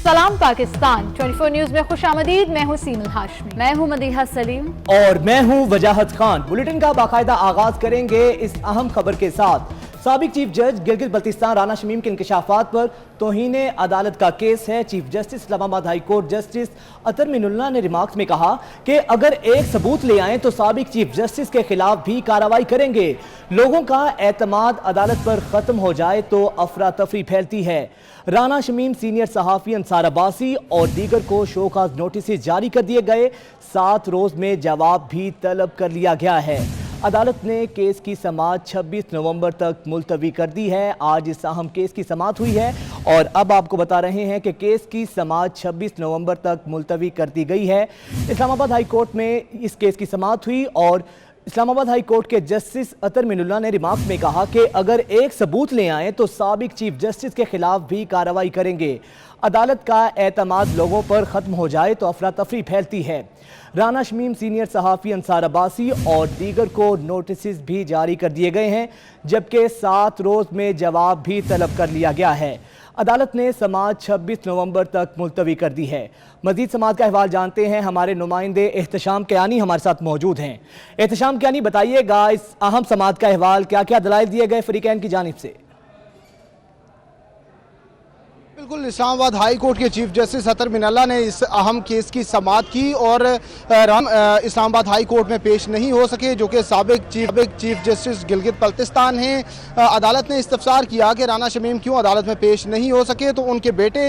सलाम पाकिस्तान 24 न्यूज में खुश आमदीद। मैं हूँ सीमल हाशमी। मैं हूँ मदीहा सलीम और मैं हूँ वजाहत खान। बुलेटिन का बाकायदा आगाज करेंगे इस अहम खबर के साथ। साबिक चीफ जज गिलगित बल्तिस्तान राना शमीम के इंकशाफात पर तौहीने अदालत का केस है। Chief justice Islamabad high court justice Athar Minallah ने रिमार्क्स में कहा कि अगर एक सबूत ले आएं तो साबिक चीफ जस्टिस के खिलाफ भी कार्रवाई करेंगे। लोगों का एतमाद अदालत पर खत्म हो जाए तो अफरा तफरी फैलती है। राना शमीम, सीनियर सहाफ़ी अंसार अब्बासी और दीगर को शोकाज नोटिस जारी कर दिए गए। 7 रोज में जवाब भी तलब कर लिया गया है। अदालत ने केस की समाअत 26 नवंबर तक मुलतवी कर दी है। आज इस अहम केस की समाअत हुई है और अब आपको बता रहे हैं कि केस की समाअत 26 नवंबर तक मुलतवी कर दी गई है। इस्लामाबाद हाई कोर्ट में इस केस की समाअत हुई और इस्लामाबाद हाई कोर्ट के जस्टिस अतर मिनुल्लाह ने रिमार्क में कहा कि अगर एक सबूत ले आएं तो साबिक चीफ जस्टिस के खिलाफ भी कार्रवाई करेंगे। अदालत का एतमाद लोगों पर ख़त्म हो जाए तो अफरा तफरी फैलती है। राना शमीम, सीनियर सहाफ़ी अंसार अब्बासी और दीगर को नोटिस भी जारी कर दिए गए हैं, जबकि 7 रोज़ में जवाब भी तलब कर लिया गया है। अदालत ने समाअत 26 नवंबर तक मुलतवी कर दी है। मजीद समाअत का अहवाल जानते हैं, हमारे नुमाइंदे एहतशाम कियानी हमारे साथ मौजूद हैं। एहतशाम कियानी, बताइएगा इस अहम समाअत का अहवाल, क्या क्या दलाइल दिए गए फरीकैन की जानिब से? बिल्कुल, इस्लामाबाद हाई कोर्ट के चीफ जस्टिस अतर मिनुल्लाह ने इस अहम केस की समाअत की और इस्लामाबाद हाई कोर्ट में पेश नहीं हो सके, जो कि साबिक चीफ जस्टिस गिलगित बल्तिस्तान हैं। अदालत ने इस्तफसार किया कि राना शमीम क्यों अदालत में पेश नहीं हो सके, तो उनके बेटे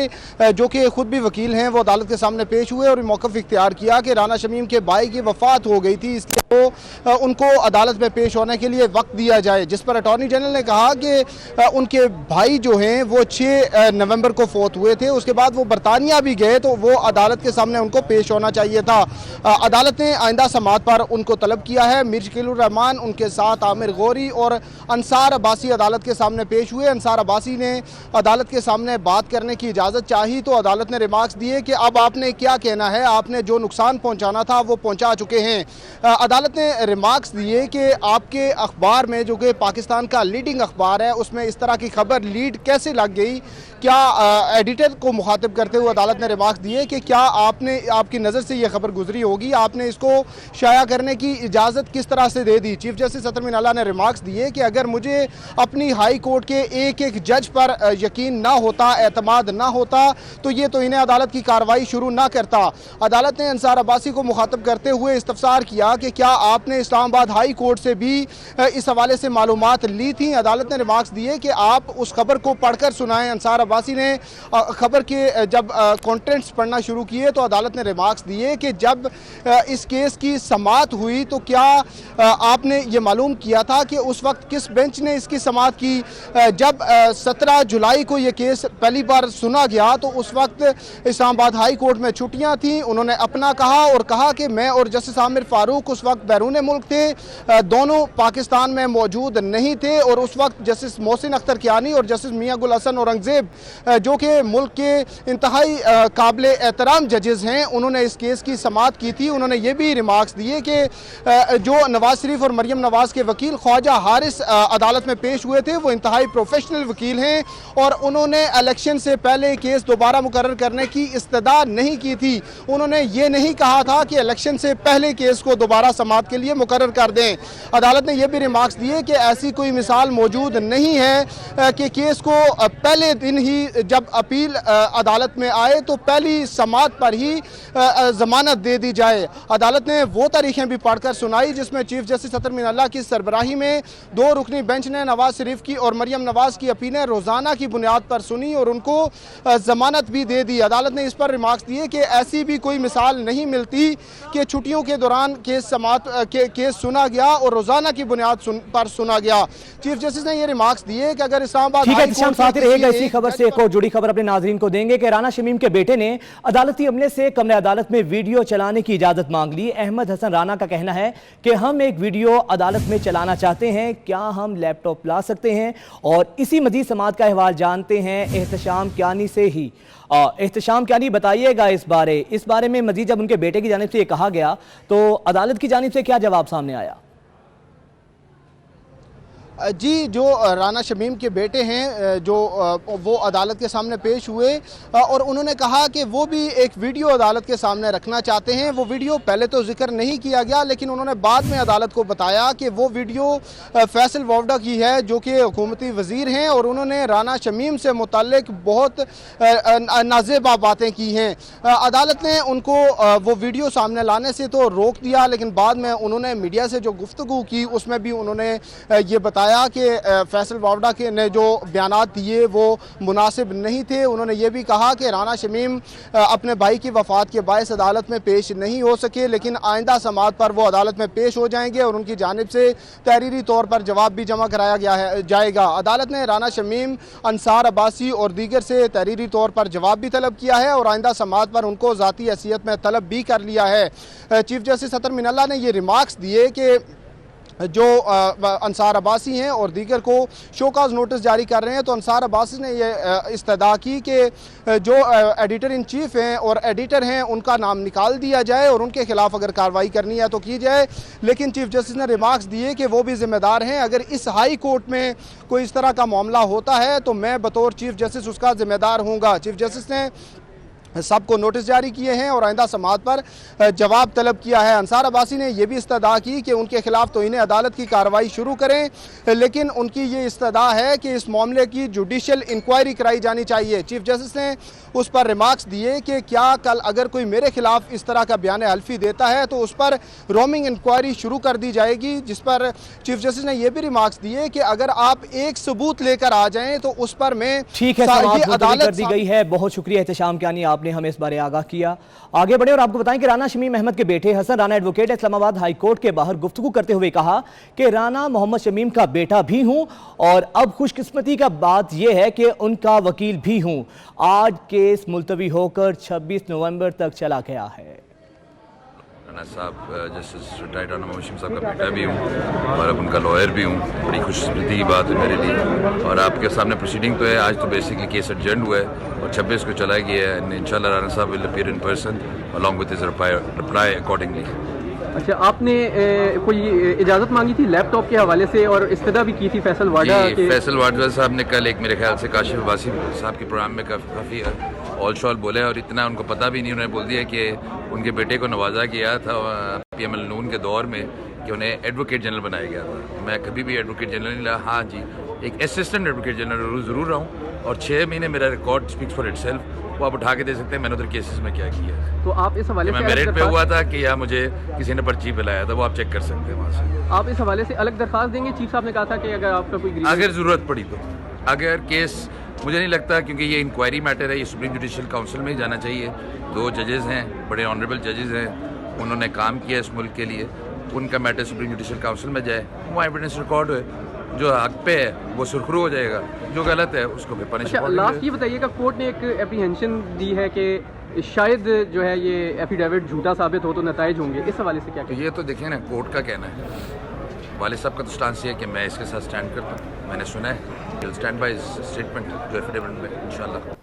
जो कि खुद भी वकील हैं वो अदालत के सामने पेश हुए और मौक़िफ़ इख्तियार किया कि राना शमीम के भाई की वफ़ात हो गई थी, इसलिए तो उनको अदालत में पेश होने के लिए वक्त दिया जाए। जिस पर अटॉर्नी जनरल ने कहा कि उनके भाई जो हैं वो 6 नवंबर को फौत हुए थे, उसके बाद वो बरतानिया भी गए, तो वो अदालत के सामने उनको पेश होना चाहिए था। अदालत ने आइंदा समाअत पर उनको तलब किया है। मीर शकीलुर रहमान, उनके साथ आमिर गौरी और अंसार अब्बासी अदालत के सामने पेश हुए। अंसार अब्बासी ने अदालत के सामने बात करने की इजाज़त चाही तो अदालत ने रिमार्क्स दिए कि अब आपने क्या कहना है, आपने जो नुकसान पहुँचाना था वो पहुँचा चुके हैं। अदालत ने रिमार्क्स दिए कि आपके अखबार में, जो कि पाकिस्तान का लीडिंग अखबार है, उसमें इस तरह की खबर लीड कैसे लग गई। क्या एडिटर को मुखातिब करते हुए अदालत ने रिमार्क्स दिए कि क्या आपकी नज़र से ये खबर गुजरी होगी, आपने इसको शाया करने की इजाज़त किस तरह से दे दी। चीफ जस्टिस अतर मिनुल्लाह ने रिमार्क्स दिए कि अगर मुझे अपनी हाई कोर्ट के एक जज पर यकीन ना होता, एतमाद ना होता, तो ये तो इन्हें अदालत की कार्रवाई शुरू ना करता। अदालत ने अंसार अब्बासी को मुखातिब करते हुए इस्तफसार किया कि क्या आपने इस्लामाबाद हाई कोर्ट से भी इस हवाले से मालूमात ली थी। अदालत ने रिमार्क्स दिए कि आप उस खबर को पढ़कर सुनाएं। अंसार अब्बासी ने खबर के जब कंटेंट्स पढ़ना शुरू किए तो अदालत ने रिमार्क्स दिए कि जब इस केस की समाअत हुई तो क्या आपने ये मालूम किया था कि उस वक्त किस बेंच ने इसकी समाअत की। जब 17 जुलाई को ये केस पहली बार सुना गया तो उस वक्त इस्लामाबाद हाई कोर्ट में छुट्टियां थीं। उन्होंने अपना कहा और कहा कि मैं और जस्टिस आमिर फारूक उस वक्त बैरून मुल्क थे, दोनों पाकिस्तान में मौजूद नहीं थे और उस वक्त जस्टिस मोहसिन अख्तर कियानी और जस्टिस मियां गुल हसन औरंगजेब, जो कि मुल्क के इंतहाई काबिल एहतराम जजेस हैं, उन्होंने इस केस की समाअत की थी। उन्होंने ये भी रिमार्क्स दिए कि जो नवाज शरीफ और मरियम नवाज के वकील ख्वाजा हारिस अदालत में पेश हुए थे वो इंतहाई प्रोफेशनल वकील हैं और उन्होंने इलेक्शन से पहले केस दोबारा मुकर्रर करने की इस्तदा नहीं की थी। उन्होंने ये नहीं कहा था कि इलेक्शन से पहले केस को दोबारा समाअत के लिए मुकर्रर कर दें। अदालत ने यह भी रिमार्क्स दिए कि ऐसी कोई मिसाल मौजूद नहीं है कि केस को पहले दिन ही जब अपील अदालत में आए तो पहली समाअत पर ही जमानत दे दी जाए। अदालत ने वो तारीखें भी पढ़कर सुनाई जिसमें चीफ जस्टिस अतर मिनुल्लाह की सरबराही में 2 रुकनी बेंच ने नवाज शरीफ की और मरियम नवाज की अपीलें रोज़ाना की बुनियाद पर सुनी और उनको जमानत भी दे दी। अदालत ने इस पर रिमार्क्स दिए कि ऐसी भी कोई मिसाल नहीं मिलती कि छुट्टियों के दौरान केस सुना गया और रोज़ाना की बुनियाद पर सुना गया। चीफ जस्टिस ने ये रिमार्क्स दिए कि अगर इस्लामाबाद इसी खबर से एक और जुड़ी खबर अपने नाज़रीन को देंगे कि राना शमीम के बेटे ने अदालती अमले से कमरे अदालत में वीडियो चलाने की इजाजत मांग ली। अहमद हसन राना का कहना है कि हम एक वीडियो अदालत में चलाना चाहते हैं, क्या हम लैपटॉप ला सकते हैं? और इसी मजीद समाअत का अहवाल जानते हैं एहतशाम कियानी से ही। एहतशाम कियानी, बताइएगा इस बारे में मजीद जब उनके बेटे की जानिब से ये कहा गया तो अदालत की जानिब से क्या जवाब सामने आया? جی جو رانا شمیم کے بیٹے ہیں جو وہ عدالت کے سامنے پیش ہوئے اور انہوں نے کہا کہ وہ بھی ایک ویڈیو عدالت کے سامنے رکھنا چاہتے ہیں. وہ ویڈیو پہلے تو ذکر نہیں کیا گیا لیکن انہوں نے بعد میں عدالت کو بتایا کہ وہ ویڈیو فیصل وافدہ کی ہے جو کہ حکومتی وزیر ہیں اور انہوں نے رانا شمیم سے متعلق بہت نازیبا باتیں کی ہیں. عدالت نے ان کو وہ ویڈیو سامنے لانے سے تو روک دیا لیکن بعد میں انہوں نے میڈیا سے جو گفتگو کی اس میں بھی انہوں نے یہ بتایا کہ فیصل وافدہ کے نے جو بیانات دیے وہ مناسب نہیں تھے. انہوں نے یہ بھی کہا کہ رانا شمیم اپنے بھائی کی وفات کے باعث عدالت میں پیش نہیں ہو سکے لیکن آئندہ سماعت پر وہ عدالت میں پیش ہو جائیں گے اور ان کی جانب سے تحریری طور پر جواب بھی جمع کرایا جائے گا. عدالت نے رانا شمیم، انصار عباسی اور دیگر سے تحریری طور پر جواب بھی طلب کیا ہے اور آئندہ سماعت پر ان کو ذاتی حیثیت میں طلب بھی کر لیا ہے. چیف جسٹس اطہر من اللہ نے یہ ریمارکس دیے کہ جو انصار عباسی ہیں اور دیگر کو شوکاز نوٹس جاری کر رہے ہیں تو انصار عباسی نے یہ استدعا کی کہ جو ایڈیٹر ان چیف ہیں اور ایڈیٹر ہیں ان کا نام نکال دیا جائے اور ان کے خلاف اگر کارروائی کرنی ہے تو کی جائے. لیکن چیف جسٹس نے ریمارکس دیے کہ وہ بھی ذمہ دار ہیں. اگر اس ہائی کورٹ میں کوئی اس طرح کا معاملہ ہوتا ہے تو میں بطور چیف جسٹس اس کا ذمہ دار ہوں گا. چیف جسٹس نے سب کو نوٹس جاری کیے ہیں اور آئندہ سماعت پر جواب طلب کیا ہے. انصار عباسی نے یہ بھی استدعا کی کہ ان کے خلاف توہین عدالت کی کارروائی شروع کریں لیکن ان کی یہ استدعا ہے کہ اس معاملے کی جوڈیشل انکوائری کرائی جانی چاہیے. چیف جسٹس نے اس پر ریمارکس دیے کہ کیا کل اگر کوئی میرے خلاف اس طرح کا بیان حلفی دیتا ہے تو اس پر رومنگ انکوائری شروع کر دی جائے گی. جس پر چیف جسٹس نے یہ بھی ریمارکس دیے کہ اگر آپ ایک ثبوت لے کر آ جائیں تو اس پر میں ٹھیک ہے عدالت کر دی گئی ہے. بہت شکریہ احتشام کیانی، آپ نے ہمیں اس بارے آگاہ کیا. آگے بڑھے اور آپ کو بتائیں کہ رانا شمیم احمد کے بیٹے حسن رانا ایڈوکیٹ اسلام آباد ہائی کورٹ کے باہر گفتگو کرتے ہوئے کہا کہ رانا محمد شمیم کا بیٹا بھی ہوں اور اب خوش قسمتی کا بات یہ ہے کہ ان کا وکیل بھی ہوں. آج کیس ملتوی ہو کر 26 نومبر تک چلا گیا ہے. رانا صاحب جسٹس ریٹائرڈ رانا محمد شمیم صاحب کا بیٹا بھی ہوں اور اب ان کا لائر بھی ہوں. بڑی خوش قسمتی کی بات ہے میرے لیے اور آپ کے سامنے پروسیڈنگ تو ہے. آج تو بیسکلی کیس ایڈجرنڈ ہوا ہے اور 26 کو چلایا گیا ہے. انشاءاللہ رانا صاحب will appear in person along with his reply accordingly. اچھا، آپ نے کوئی اجازت مانگی تھی لیپ ٹاپ کے حوالے سے اور استدعا بھی کی تھی فیصل واڈا جی فیصل واڈا صاحب نے کل ایک میرے خیال سے کاشف عباسی صاحب کے پروگرام میں کافی آل شال بولے اور اتنا ان کو پتہ بھی نہیں. انہوں نے بول دیا کہ ان کے بیٹے کو نوازا گیا تھا پی ایم ایل نون کے دور میں کہ انہیں ایڈوکیٹ جنرل بنایا گیا تھا. میں کبھی بھی ایڈوکیٹ جنرل نہیں رہا. ہاں جی ایک اسسٹنٹ ایڈوکیٹ جنرل ضرور رہا ہوں اور 6 مہینے میرا record speaks for itself. وہ آپ اٹھا کے دے سکتے ہیں میں نے ادھر کیسز میں کیا کیا ہے. تو آپ اس حوالے سے میں میرٹ پہ ہوا تھا کہ یا مجھے کسی نے پرچی پہ لایا تھا وہ آپ چیک کر سکتے ہیں وہاں سے. آپ اس حوالے سے الگ درخواست دیں گے؟ چیف صاحب نے کہا تھا کہ اگر آپ کا کوئی اگر ضرورت پڑی تو اگر کیس مجھے نہیں لگتا کیونکہ یہ انکوائری میٹر ہے یہ سپریم جوڈیشل کاؤنسل میں ہی جانا چاہیے. 2 ججز ہیں بڑے آنریبل ججز ہیں انہوں نے کام کیا اس ملک کے لیے. ان کا میٹر سپریم جوڈیشل کاؤنسل میں جائے وہ ایویڈنس ریکارڈ ہوئے. جو حق پہ ہے وہ سرخرو ہو جائے گا جو غلط ہے اس کو پھر پنش. لاسٹ یہ بتائیے گا کورٹ نے ایک اپریہنشن دی ہے کہ شاید جو ہے یہ ایفیڈیوٹ جھوٹا ثابت ہو تو نتائج ہوں گے. اس حوالے سے کیا کہتے ہیں؟ یہ تو دیکھیں نا کورٹ کا کہنا ہے. والد صاحب کا تو سٹانس یہ ہے کہ میں اس کے ساتھ سٹینڈ کرتا ہوں. میں نے سنا ہے ول سٹینڈ بائی اسٹیٹمنٹ جو ایفیڈیوٹ میں انشاءاللہ.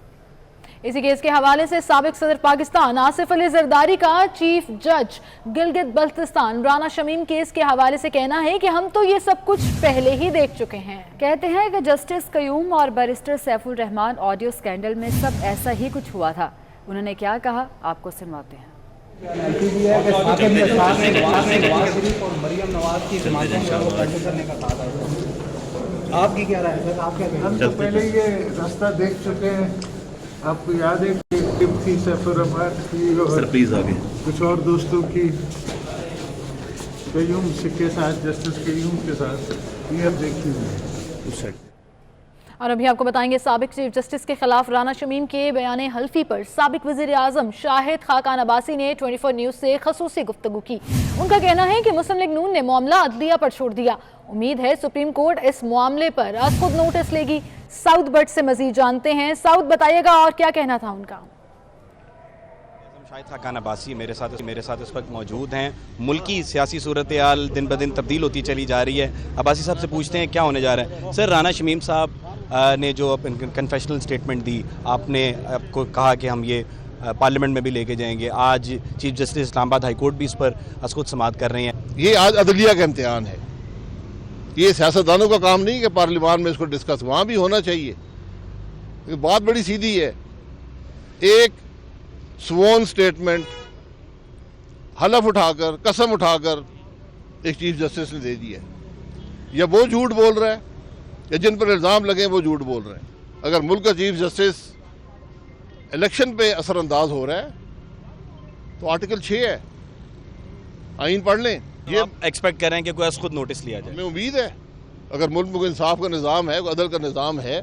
اسی کیس کے حوالے سے سابق صدر پاکستان آصف علی زرداری کا چیف جج گلگت بلتستان رانا شمیم کیس کے حوالے سے کہنا ہے کہ ہم تو یہ سب کچھ پہلے ہی دیکھ چکے ہیں. کہتے ہیں کہ جسٹس قیوم اور بیرسٹر سیف الرحمان آڈیو سکینڈل میں سب ایسا ہی کچھ ہوا تھا. انہوں نے کیا کہا آپ کو سنواتے ہیں. آپ کی کیا رائے ہے؟ آپ کیا کہیں؟ ہم تو پہلے یہ راستہ دیکھ چکے ہیں. آپ کو یاد ہے کہ ٹپ تھی سیف الرحمان کی اور کچھ اور دوستوں کی قیوم کے ساتھ جسٹس قیوم کے ساتھ یہ اب دیکھی ہوئی. اور ابھی آپ کو بتائیں گے سابق چیف جسٹس کے خلاف رانا شمیم کے بیان حلفی پر سابق وزیر اعظم شاہد خاقان عباسی نے 24 نیوز سے خصوصی گفتگو کی. ان کا کہنا ہے کہ مسلم لیگ نون نے معاملہ عدلیہ پر چھوڑ دیا. امید ہے سپریم کورٹ اس معاملے پر از خود نوٹس لے گی. سعود بٹ سے مزید جانتے ہیں. سعود بتائیے گا اور کیا کہنا تھا ان کا؟ شاہد خاقان عباسی میرے ساتھ اس وقت موجود ہیں. ملکی سیاسی صورتحال دن بدن تبدیل ہوتی چلی جا رہی ہے. عباسی صاحب سے پوچھتے ہیں کیا ہونے جا رہا ہے. سر رانا شمیم صاحب نے جو کنفیشنل سٹیٹمنٹ دی آپ نے آپ کو کہا کہ ہم یہ پارلیمنٹ میں بھی لے کے جائیں گے. آج چیف جسٹس اسلام آباد ہائی کورٹ بھی اس پر از خود سماعت کر رہے ہیں. یہ آج عدلیہ کا امتحان ہے. یہ سیاستدانوں کا کام نہیں کہ پارلیمان میں اس کو ڈسکس، وہاں بھی ہونا چاہیے. بات بڑی سیدھی ہے. ایک سوون سٹیٹمنٹ حلف اٹھا کر، قسم اٹھا کر ایک چیف جسٹس نے دے دیا ہے. یا وہ جھوٹ بول رہا ہے یا جن پر الزام لگے وہ جھوٹ بول رہے ہیں. اگر ملک کا چیف جسٹس الیکشن پہ اثر انداز ہو رہا ہے تو آرٹیکل 6 ہے، آئین پڑھ لیں. یہ آپ ایکسپیکٹ کر رہے ہیں کہ کوئی از خود نوٹس لیا جائے؟ ہمیں امید ہے. اگر ملک میں کوئی انصاف کا نظام ہے، کوئی عدل کا نظام ہے،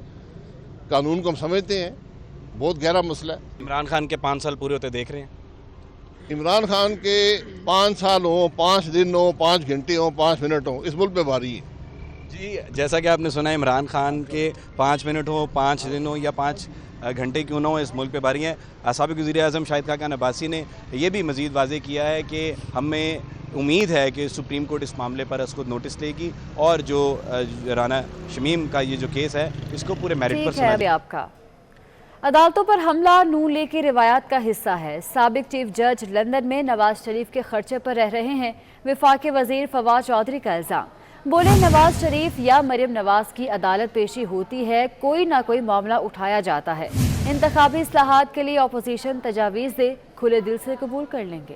قانون کو ہم سمجھتے ہیں، بہت گہرا مسئلہ ہے. عمران خان کے 5 سال پورے ہوتے دیکھ رہے ہیں. عمران خان کے 5 سال ہوں، 5 دن ہوں، 5 گھنٹے ہوں، 5 منٹ ہوں، اس ملک پہ بھاری ہے. جی جیسا کہ آپ نے سنا عمران خان کے 5 منٹ ہوں، 5 دن ہوں یا 5 گھنٹے کیوں نہ ہو، اس ملک پہ بھاری ہیں. سابق وزیر اعظم شاہد خاقان عباسی نے یہ بھی مزید واضح کیا ہے کہ ہمیں امید ہے کہ سپریم کورٹ اس معاملے پر اس کو نوٹس لے گی اور جو رانا شمیم کا یہ جو کیس ہے اس کو پورے میرٹ پر سنا ہے. آپ کا عدالتوں پر حملہ نون لیگ کی روایات کا حصہ ہے. سابق چیف جج لندن میں نواز شریف کے خرچے پر رہ رہے ہیں. وفاقی وزیر فواد چودھری کا الزام، بولے نواز شریف یا مریم نواز کی عدالت پیشی ہوتی ہے، کوئی نہ کوئی معاملہ اٹھایا جاتا ہے. انتخابی اصلاحات کے لیے اپوزیشن تجاویز دے، کھلے دل سے قبول کر لیں گے.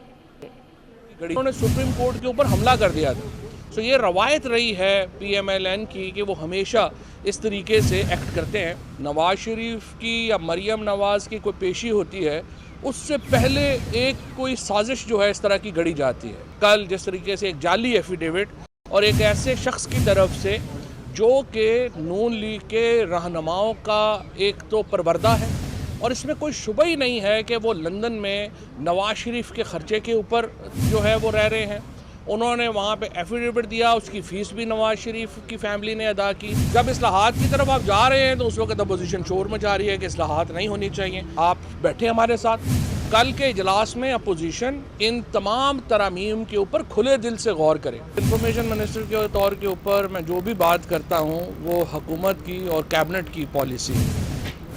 انہوں نے سپریم کورٹ کے اوپر حملہ کر دیا تھا. سو یہ روایت رہی ہے پی ایم ایل این کی کہ وہ ہمیشہ اس طریقے سے ایکٹ کرتے ہیں. نواز شریف کی یا مریم نواز کی کوئی پیشی ہوتی ہے، اس سے پہلے ایک کوئی سازش جو ہے اس طرح کی گھڑی جاتی ہے. کل جس طریقے سے ایک جعلی ایفیڈیوٹ اور ایک ایسے شخص کی طرف سے جو کہ نون لیگ کے رہنماؤں کا ایک تو پروردہ ہے، اور اس میں کوئی شبہ ہی نہیں ہے کہ وہ لندن میں نواز شریف کے خرچے کے اوپر جو ہے وہ رہ رہے ہیں. انہوں نے وہاں پہ ایفیڈیوٹ دیا، اس کی فیس بھی نواز شریف کی فیملی نے ادا کی. جب اصلاحات کی طرف آپ جا رہے ہیں تو اس وقت اپوزیشن شور مچا رہی ہے کہ اصلاحات نہیں ہونی چاہیے. آپ بیٹھے ہمارے ساتھ. کل کے اجلاس میں اپوزیشن ان تمام ترامیم کے اوپر کھلے دل سے غور کرے. انفارمیشن منسٹر کے طور کے اوپر میں جو بھی بات کرتا ہوں وہ حکومت کی اور کیبنٹ کی پالیسی.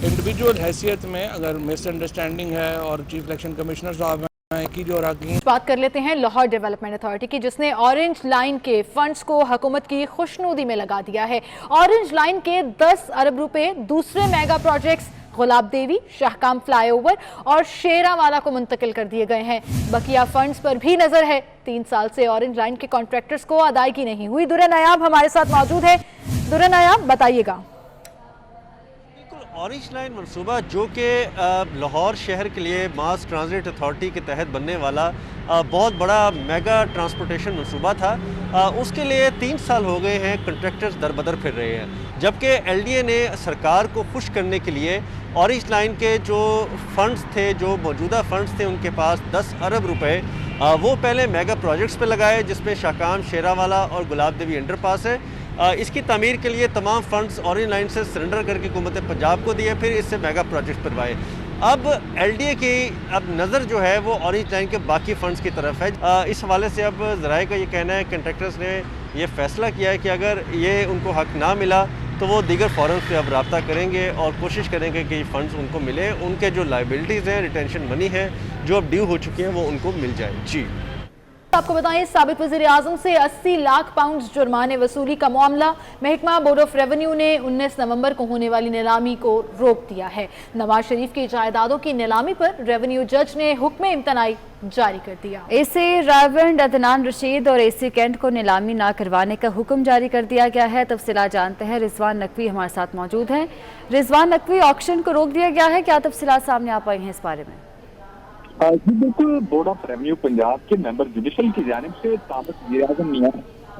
انڈیویجول حیثیت میں اگر مس انڈرسٹینڈنگ ہے اور چیف الیکشن کمشنر صاحب کی جو راکین. بات کر لیتے ہیں لاہور ڈیولپمنٹ اتھارٹی کی، جس نے آرنج لائن کے فنڈز کو حکومت کی خوشنودی میں لگا دیا ہے. آرنج لائن کے 10 ارب روپے دوسرے میگا پروجیکٹس گلاب دیوی، شاہکام فلائی اوور اور شیرا والا کو منتقل کر دیے گئے ہیں. بقیہ فنڈز پر بھی نظر ہے. 3 سال سے آرنج لائن کے کانٹریکٹرز کو ادائیگی نہیں ہوئی. درہ نایاب ہمارے ساتھ موجود ہے. درہ نایاب، بتائیے گا. آرنج لائن منصوبہ جو کہ لاہور شہر کے لیے ماس ٹرانزٹ اتھارٹی کے تحت بننے والا بہت بڑا میگا ٹرانسپورٹیشن منصوبہ تھا، اس کے لیے 3 سال ہو گئے ہیں کنٹریکٹرز در بدر پھر رہے ہیں. جبکہ ایل ڈی اے نے سرکار کو خوش کرنے کے لیے آرنج لائن کے جو فنڈز تھے، جو موجودہ فنڈز تھے ان کے پاس 10 ارب روپے، وہ پہلے میگا پروجیکٹس پہ لگائے، جس میں شاہکام، شیرا والا اور گلاب دیوی انڈر پاس ہے. اس کی تعمیر کے لیے تمام فنڈز آرنج لائن سے سرنڈر کر کے حکومت پنجاب کو دیے، پھر اس سے میگا پروجیکٹ پروائے. اب ایل ڈی اے کی اب نظر جو ہے وہ آرنج لائن کے باقی فنڈز کی طرف ہے. اس حوالے سے اب ذرائع کا یہ کہنا ہے کنٹریکٹرز نے یہ فیصلہ کیا ہے کہ اگر یہ ان کو حق نہ ملا تو وہ دیگر فورم سے اب رابطہ کریں گے اور کوشش کریں گے کہ یہ فنڈز ان کو ملے. ان کے جو لائبلٹیز ہیں، ریٹینشن منی ہے جو اب ڈیو ہو چکی ہیں، وہ ان کو مل جائے. جی آپ کو بتائیں، سابق وزیر اعظم سے 80 لاکھ پاؤنڈز جرمانے وصولی کا معاملہ. محکمہ بورڈ آف ریونیو نے 19 نومبر کو ہونے والی نیلامی کو روک دیا ہے. نواز شریف کی جائیدادوں کی نیلامی پر ریونیو جج نے حکم امتناعی جاری کر دیا. اے سی رائیونڈ عدنان رشید اور اے سی کینٹ کو نیلامی نہ کروانے کا حکم جاری کر دیا گیا ہے. تفصیلات جانتے ہیں، رضوان نقوی ہمارے ساتھ موجود ہیں. رضوان نقوی، آکشن کو روک دیا گیا ہے، کیا تفصیلات سامنے آ پائی ہیں اس بارے میں؟ جی بالکل، بورڈ آف ریونیو پنجاب کے ممبر جوڈیشل کی جانب سے سابق وزیر اعظم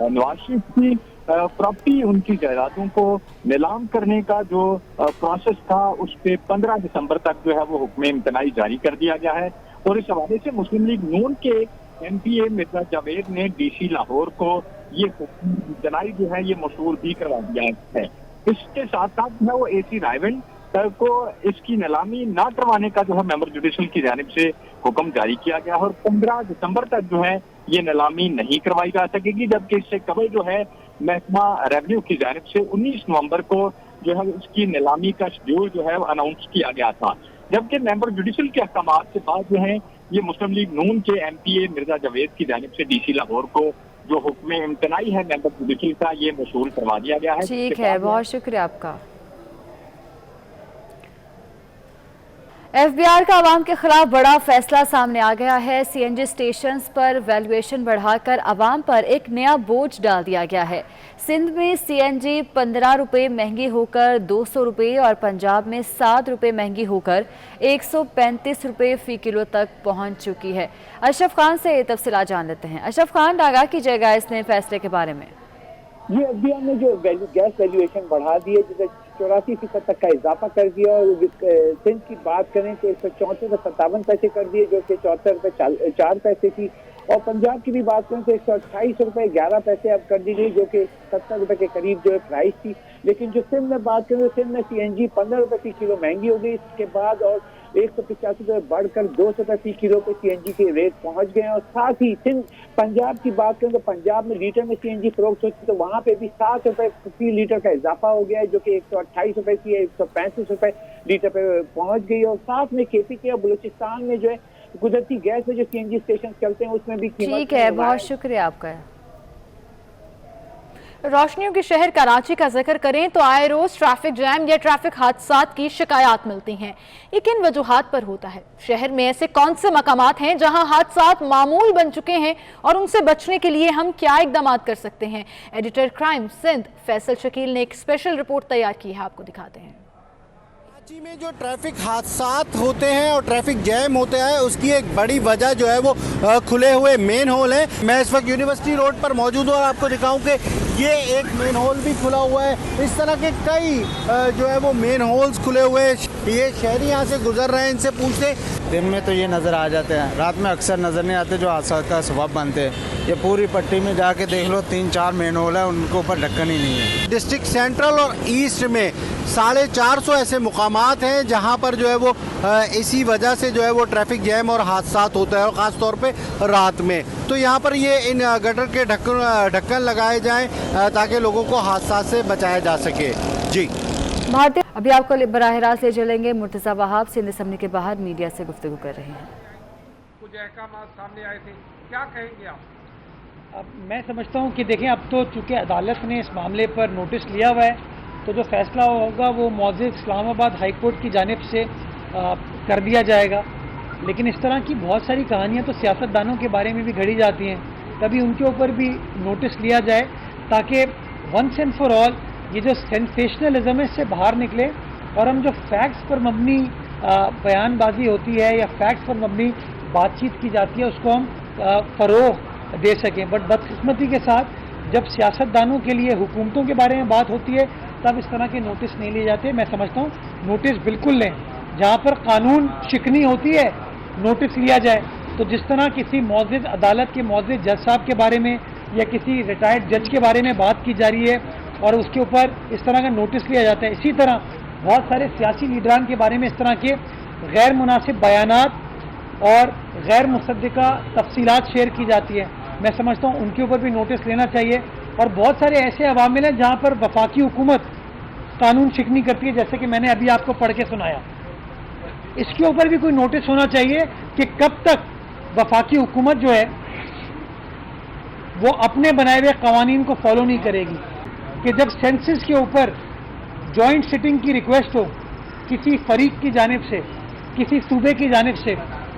نواز شریف کی پراپرٹی، ان کی جائیدادوں کو نیلام کرنے کا جو پروسیس تھا اس پہ 15 دسمبر تک جو ہے وہ حکم امتناعی جاری کر دیا گیا ہے. اور اس حوالے سے مسلم لیگ نون کے ایم پی اے مرزا جاوید نے ڈی سی لاہور کو یہ حکم امتناعی جو ہے یہ موصول بھی کروا دیا ہے. اس کے ساتھ ساتھ جو ہے وہ اے سی رائیونڈ کو اس کی نیلامی نہ کروانے کا جو ہے ممبر جوڈیشل کی جانب سے حکم جاری کیا گیا اور 15 دسمبر تک جو ہے یہ نیلامی نہیں کروائی جا سکے گی. جبکہ اس سے قبل جو ہے محکمہ ریونیو کی جانب سے 19 نومبر کو جو ہے اس کی نیلامی کا شیڈول جو ہے وہ اناؤنس کیا گیا تھا. جبکہ ممبر جوڈیشل کے احکامات سے بعد جو ہے یہ مسلم لیگ نون کے ایم پی اے مرزا جاوید کی جانب سے ڈی سی لاہور کو जो हुक्म इम्तनाई है मेंबर जुडिशल का, ये मशहूर करवा दिया गया है। ठीक है, बहुत शुक्रिया आपका। एफबीआर का आवाम के खिलाफ बड़ा फैसला सामने आ गया है। सीएनजी स्टेशंस पर वैल्यूएशन बढ़ाकर आवाम पर एक नया बोझ डाल दिया गया है। सिंध में सीएनजी 15 रुपये महंगी होकर 200 रुपये और पंजाब में 7 रुपये महंगी होकर 135 रुपये फी किलो तक पहुंच चुकी है। अशरफ खान से ये तफसीलात जान लेते हैं। अशरफ खान, आगाह कीजिएगा इस नए फैसले के बारे में। ये एफबीआर ने जो गैस वैल्यूएशन बढ़ा दी है, जिसे 84% तक का इजाफा कर दिया, और सिंध की बात करें तो 134.57 पैसे कर दिए, जो कि 74 रुपये 4 पैसे थी, और पंजाब की भी बात करें तो 128 रुपये 11 पैसे अब कर दी गई, जो कि 70 रुपये के करीब जो है प्राइस थी। लेकिन जो सिंध में बात करें तो सिंध में सीएनजी 15 रुपये फी किलो महंगी हो गई, इसके बाद और 185 रुपये बढ़कर 200 रुपये फी किलो पे सीएनजी के रेट पहुंच गए। और साथ ही सिंध पंजाब की बात करें तो पंजाब में लीटर में सीएनजी फरोख्त होती तो वहाँ पे भी 7 रुपये फी लीटर का इजाफा हो गया है, जो कि 128 रुपये की 135 रुपये लीटर पे पहुंच गई। और साथ में केपीके और बलूचिस्तान में जो है कुदरती गैस में जो सीएनजी स्टेशन चलते हैं उसमें भी कीमत। ठीक है, बहुत शुक्रिया आपका। रोशनियों के शहर कराची का जिक्र करें तो आए रोज ट्रैफिक जैम या ट्रैफिक हादसात की शिकायत मिलती हैं। ये किन वजूहात पर होता है? शहर में ऐसे कौन से मकामात हैं जहां हादसात मामूल बन चुके हैं और उनसे बचने के लिए हम क्या इकदाम कर सकते हैं? एडिटर क्राइम सिंध फैसल शकील ने एक स्पेशल रिपोर्ट तैयार की है, आपको दिखाते हैं। कराची में जो ट्रैफिक हादसात होते हैं और ट्रैफिक जैम होता है, उसकी एक बड़ी वजह जो है वो खुले हुए मेन होल है। मैं इस वक्त यूनिवर्सिटी रोड पर मौजूद हूँ और आपको दिखाऊं कि ये एक मेन होल भी खुला हुआ है। इस तरह के कई जो है वो मेन होल्स खुले हुए हैं। ये शहरी यहाँ से गुजर रहे हैं, इनसे पूछते। दिन में तो ये नज़र आ जाते हैं, रात में अक्सर नज़र नहीं आते, जो हादसा का सबब बनते हैं। ये पूरी पट्टी में जाके देख लो, 3-4 मेन होल है, उनके ऊपर ढक्कन ही नहीं है। डिस्ट्रिक्ट सेंट्रल और ईस्ट में 450 ऐसे मुकामात हैं जहाँ पर जो है वो इसी वजह से जो है वो ट्रैफिक जैम और हादसात होता है, और ख़ास तौर पे रात में। तो यहाँ पर ये इन गटर के ढक्कन लगाए जाएं ताकि लोगों को हादसा से बचाया जा सके। जी भारतीय अभी आपको बराह रास्त ले चलेंगे। मुर्तज़ा वहाब सिंध असम्बली के बाहर मीडिया से गुफ्तगू कर रहे हैं। कुछ अहकाम सामने आए थे, क्या कहेंगे आप? अब मैं समझता हूँ कि देखें, अब तो चूँकि अदालत ने इस मामले पर नोटिस लिया हुआ है, तो जो फैसला होगा वो मौजूद इस्लामाबाद हाई कोर्ट की जानिब से कर दिया जाएगा। लेकिन इस तरह की बहुत सारी कहानियाँ तो सियासतदानों के बारे में भी घड़ी जाती हैं, तभी उनके ऊपर भी नोटिस लिया जाए ताकि वंस एंड फॉर ऑल ये जो सेंसेशनलिज्म है इससे बाहर निकले और हम जो फैक्ट्स पर मबनी बयानबाजी होती है या फैक्ट्स पर मबनी बातचीत की जाती है उसको हम फ़रोग़ दे सकें। बट बदकिस्मती के साथ जब सियासतदानों के लिए हुकूमतों के बारे में बात होती है तब इस तरह के नोटिस नहीं लिए जाते। मैं समझता हूँ नोटिस बिल्कुल लें, जहाँ पर कानून शिकनी होती है नोटिस लिया जाए। तो जिस तरह किसी मौजूद अदालत के मौजूद जज साहब के बारे में या किसी रिटायर्ड जज के बारे में बात की जा रही है और उसके ऊपर इस तरह का नोटिस लिया जाता है, इसी तरह बहुत सारे सियासी लीडरान के बारे में इस तरह के गैर मुनासिब बयानात और गैर मुसद्दिका तफसीलात शेयर की जाती है। मैं समझता हूँ उनके ऊपर भी नोटिस लेना चाहिए। और बहुत सारे ऐसे अवामिल हैं जहाँ पर वफाकी हुकूमत कानून शिकनी करती है, जैसे कि मैंने अभी आपको पढ़ के सुनाया। इसके ऊपर भी कोई नोटिस होना चाहिए कि कब तक वफाकी हुकूमत जो है वो अपने बनाए हुए कवानीन को फॉलो नहीं करेगी। कि जब सेंसस के ऊपर जॉइंट सिटिंग की रिक्वेस्ट हो किसी फरीक की जानिब से, किसी सूबे की जानिब से,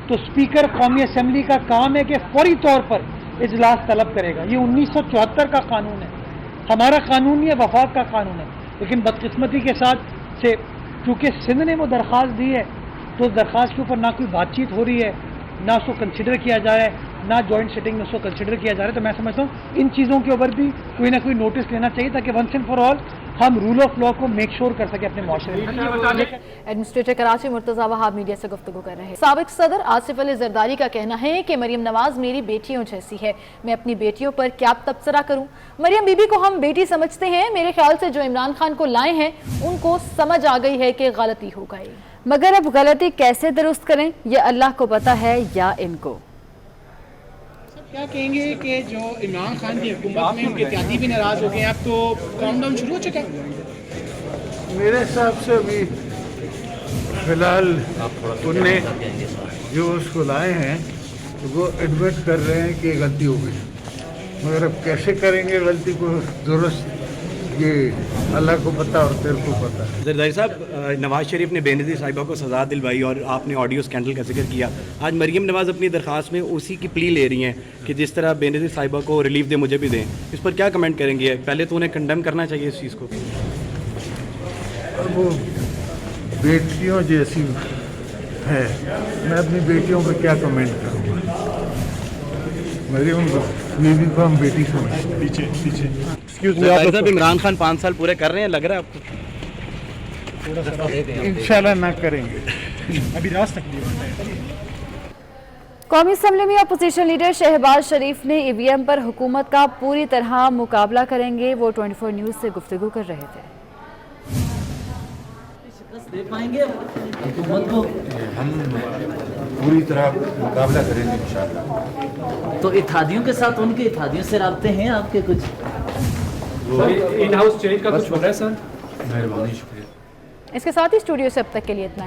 तो स्पीकर कौमी असम्बली का काम है कि फौरी तौर पर इजलास तलब करेगा। ये 1974 का कानून है, हमारा कानून ये वफाक का कानून है। लेकिन बदकिस्मती के साथ से चूँकि सिंध ने वो दरख्वास्त दी है तो उस दरख्वास्त के ऊपर ना कोई बातचीत हो रही है, ना उसको कंसिडर किया जा रहा है, ना जॉइंट सिटिंग में उसको कंसिडर किया जा रहा है। तो मैं समझता हूँ इन चीज़ों के ऊपर भी कोई ना कोई नोटिस लेना चाहिए ताकि वंस एंड फॉर ऑल हम रूल ऑफ लॉ को मेक श्योर कर सके अपने माशरे में। एडमिनिस्ट्रेटर कराची मुर्तज़ा वहाब मीडिया से गुफ्तगू कर रहे हैं। साबिक सदर आसिफ अली जरदारी का कहना है कि मरियम नवाज मेरी बेटियों जैसी है, मैं अपनी बेटियों पर क्या तबसरा करूं। मरियम बीबी को हम बेटी समझते हैं, मेरे ख्याल से जो इमरान खान को लाए हैं उनको समझ आ गई है कि गलती हो गई, मगर अब गलती कैसे दुरुस्त करें ये अल्लाह को पता है या इनको। क्या कहेंगे कि जो इमरान खान की हुकूमत में उनके इत्यादी भी नाराज हो गए हैं, अब तो काउंटडाउन शुरू हो चुका है? मेरे हिसाब से अभी फिलहाल उनने जो उसको लाए हैं तो वो एडमिट कर रहे हैं कि गलती हो गई, मगर अब कैसे करेंगे गलती को दुरुस्त, ये अल्लाह को पता और तेरे को पता। जरदारी साहब, नवाज शरीफ ने बेनज़ीर साहिबा को सज़ा दिलवाई और आपने ऑडियो स्कैंडल का जिक्र किया। आज मरीम नवाज़ अपनी दरख्वास्त में उसी की प्ली ले रही हैं कि जिस तरह बेनज़ीर साहिबा को रिलीफ दे मुझे भी दें। इस पर क्या कमेंट करेंगे? पहले तो उन्हें कंडेम करना चाहिए इस चीज़ को। वो बेटियों जैसी है, मैं अपनी बेटियों पर क्या कमेंट करूँगा? मेरी उनको बीवी को हम बेटी समझते हैं। पीछे साहब, इमरान खान 5 साल पूरे कर रहे हैं, लग रहा है आपको? इंशाल्लाह ना करेंगे। अभी रात तक कौमी असम्बली में अपोजिशन लीडर शहबाज शरीफ ने ईवीएम पर हुकूमत का पूरी तरह मुकाबला करेंगे। वो 24 न्यूज़ से गुफ्तगू कर रहे थे। दे पाएंगे हुकूमत को? हम पूरी तरह मुकाबला करेंगे इंशाअल्लाह। तो इत्तेहादियों के साथ, उनके इत्तेहादियों से राब्ते हैं आपके कुछ? इन हाउस चेंज का कुछ हो रहा है सर? मेहरबानी, शुक्रिया। इसके साथ ही स्टूडियो से अब तक के लिए इतना।